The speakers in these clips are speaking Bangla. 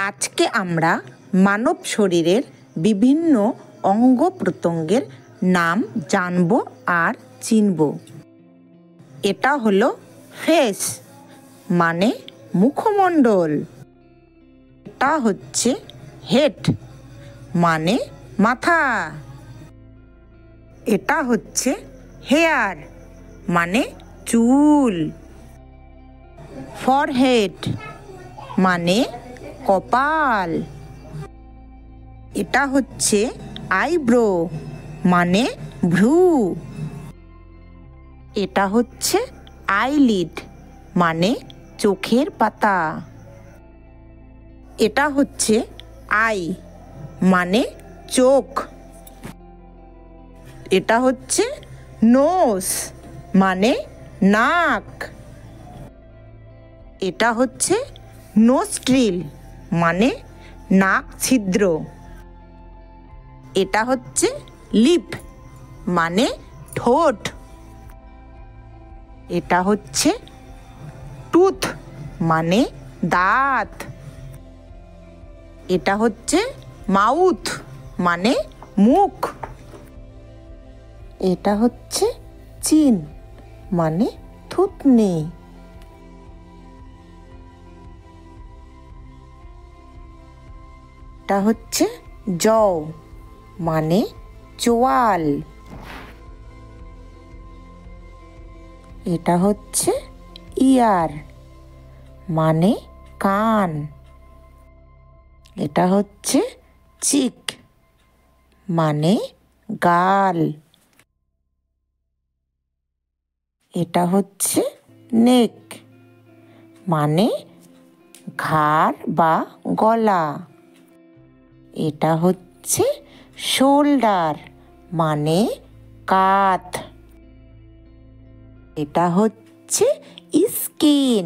আজকে আমরা মানব শরীরের বিভিন্ন অঙ্গ প্রত্যঙ্গের নাম জানব আর চিনব। এটা হলো ফেস মানে মুখমণ্ডল। এটা হচ্ছে হেড মানে মাথা। এটা হচ্ছে হেয়ার মানে চুল। ফরহেড মানে কপাল। এটা হচ্ছে আইব্রো মানে ভ্রু। এটা হচ্ছে আইলিড মানে চোখের পাতা। এটা হচ্ছে আই মানে চোখ। এটা হচ্ছে নোজ মানে নাক। এটা হচ্ছে নোস্ট্রিল মানে নাক ছিদ্র। এটা হচ্ছে লিপ মানে ঠোঁট। এটা হচ্ছে টুথ মানে দাঁত। এটা হচ্ছে মাউথ মানে মুখ। এটা হচ্ছে চিন মানে থুতনি। এটা হচ্ছে জও মানে চোয়াল। এটা হচ্ছে ইয়ার মানে কান। এটা হচ্ছে চিক মানে গাল। এটা হচ্ছে নেক মানে ঘাড় বা গলা। এটা হচ্ছে শোল্ডার মানে কাঁধ। এটা হচ্ছে স্কিন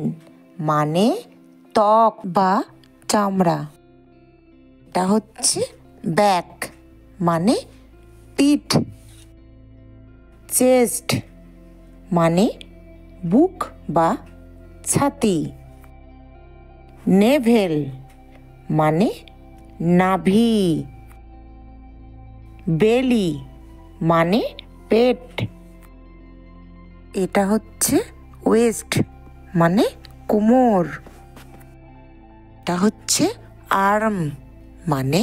মানে ত্বক বা চামড়া। এটা হচ্ছে ব্যাক মানে পিঠ। চেস্ট মানে বুক বা ছাতি। নেভেল মানে নাভি। বেলি মানে পেট। এটা হচ্ছে ওয়েস্ট মানে কোমর। এটা হচ্ছে আর্ম মানে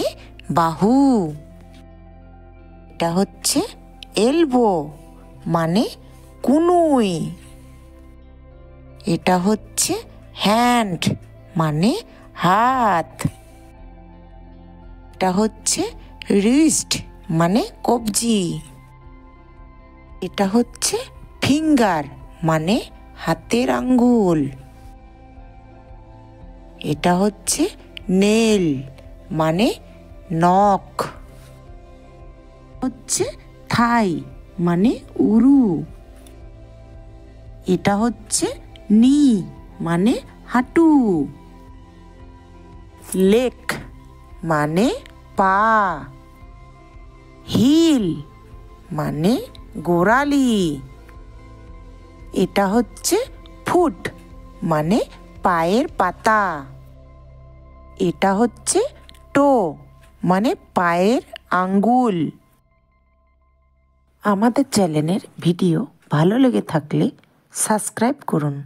বাহু। এটা হচ্ছে এলবো মানে কনুই। এটা হচ্ছে হ্যান্ড মানে হাত। এটা হচ্ছে রিস্ট মানে কবজি। এটা হচ্ছে ফিঙ্গার মানে হাতের আঙ্গুল। এটা হচ্ছে নেল মানে নখ। হচ্ছে থাই মানে উরু। এটা হচ্ছে নি মানে হাঁটু। লেগ মানে পা। হিল মানে গোড়ালি। এটা হচ্ছে ফুট মানে পায়ের পাতা। এটা হচ্ছে টো মানে পায়ের আঙ্গুল। আমাদের চ্যানেলের ভিডিও ভালো লেগে থাকলে সাবস্ক্রাইব করুন।